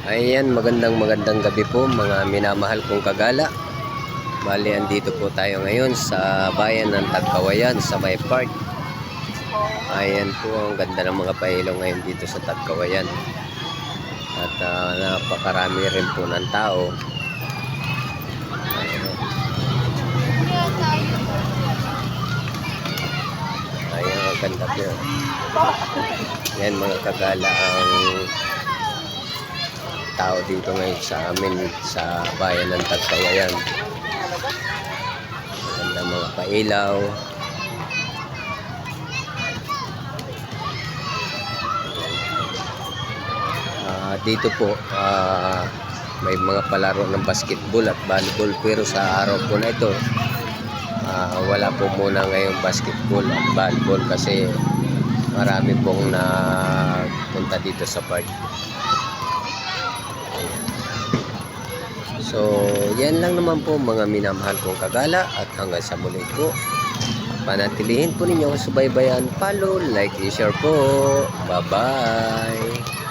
Ayan, magandang gabi po mga minamahal kong kagala. Bali, andito po tayo ngayon sa bayan ng Tagkawayan sa may park. Ayan po, ang ganda ng mga pailaw ngayon dito sa Tagkawayan. At napakarami rin po ng tao. Ayan, ang ganda po. Ayan mga kagala, ang tao dito ngayon sa amin sa bayan ng Tagkawayan. Ganda mga pailaw. Dito po may mga palaro ng basketball at volleyball, pero sa araw po na ito wala po muna ngayong basketball at volleyball kasi marami pong napunta dito sa park. So, yan lang naman po mga minamahal kong kagala, at hanggang sa muli po, panatilihin po ninyo ang subaybayan, follow, like, share po. Bye-bye!